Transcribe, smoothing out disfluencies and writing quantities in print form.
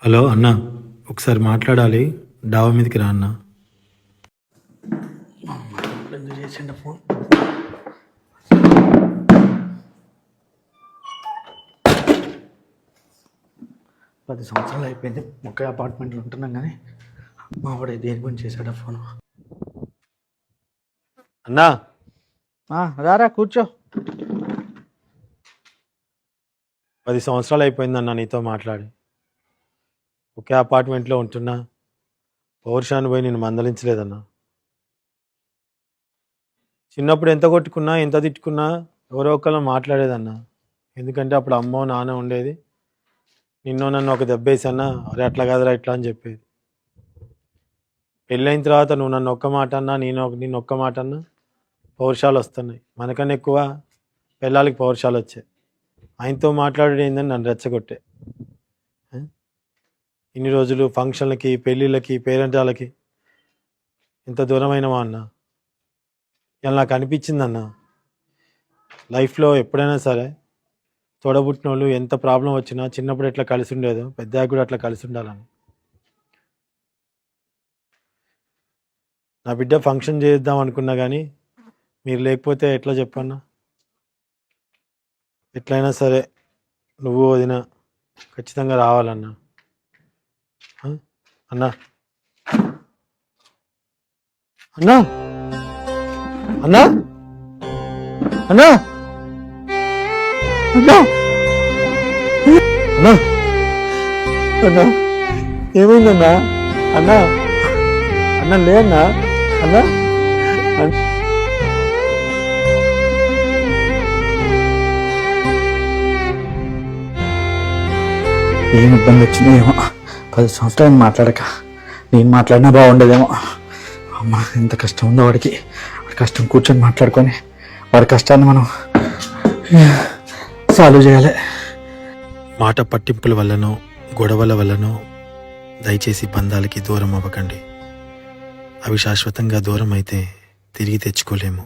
Hello అన్న, ఒకసారి మాట్లాడాలి. డాబా మీదకి రా అన్న. ఎందుకు చేసిండ ఫోన్? పది సంవత్సరాలు అయిపోయింది ఒకే అపార్ట్మెంట్లో ఉంటున్నాం, కానీ మా వాడు దేని గురించి చేశాడు ఫోన్? అన్నా, రారా కూర్చో. 10 సంవత్సరాలు అయిపోయిందన్న నీతో మాట్లాడి. ఒకే అపార్ట్మెంట్లో ఉంటున్నా. పౌరుషాన్ని పోయి నేను మందలించలేదన్నా. చిన్నప్పుడు ఎంత కొట్టుకున్నా ఎంత తిట్టుకున్నా ఎవరో ఒకళ్ళు మాట్లాడేదన్నా. ఎందుకంటే అప్పుడు అమ్మో నాన్న ఉండేది. నిన్నో నన్ను ఒక దెబ్బేసన్నా, అరే అట్లా కాదురా ఇట్లా అని చెప్పేది. పెళ్ళైన తర్వాత నువ్వు నన్ను ఒక్క మాట అన్నా, నిన్ను ఒక్క మాట అన్నా పౌరుషాలు వస్తున్నాయి. మనకన్నా ఎక్కువ పిల్లలకి పౌరుషాలు వచ్చాయి. ఆయనతో మాట్లాడేది ఏందని నన్ను రెచ్చగొట్టే. ఇన్ని రోజులు ఫంక్షన్లకి, పెళ్ళిళ్ళకి, పేరెంటాలకి ఎంత దూరమైనవా అన్న. ఇలా నాకు అనిపించిందన్న, లైఫ్లో ఎప్పుడైనా సరే తోడబుట్టిన వాళ్ళు ఎంత ప్రాబ్లం వచ్చినా చిన్నప్పుడు ఎట్లా కలిసి ఉండేదో పెద్దగా కూడా అట్లా కలిసి ఉండాలని. నా బిడ్డ ఫంక్షన్ చేద్దాం అనుకున్నా, కానీ మీరు లేకపోతే ఎట్లా చెప్పన్నా. ఎట్లయినా సరే నువ్వు వదిన ఖచ్చితంగా రావాలన్నా. అన్నా అన్నా అన్నా అన్నా అన్నా అన్నా అన్నా ఏమైందన్నా? అన్నా అన్నా లేదన్నా. అన్నా ఏం ఇబ్బంది వచ్చినాయేమో. 10 సంవత్సరాలు మాట్లాడక నేను మాట్లాడినా బాగుండేదేమో. అమ్మ ఎంత కష్టం ఉందో వాడికి. వాడి కష్టం కూర్చొని మాట్లాడుకొని వాడి కష్టాన్ని మనం సాల్వ్ చేయాలి. మాట పట్టింపుల వల్లనో గొడవల వల్లనో దయచేసి బంధాలకి దూరం అవ్వకండి. అవి శాశ్వతంగా దూరం అయితే తిరిగి తెచ్చుకోలేము.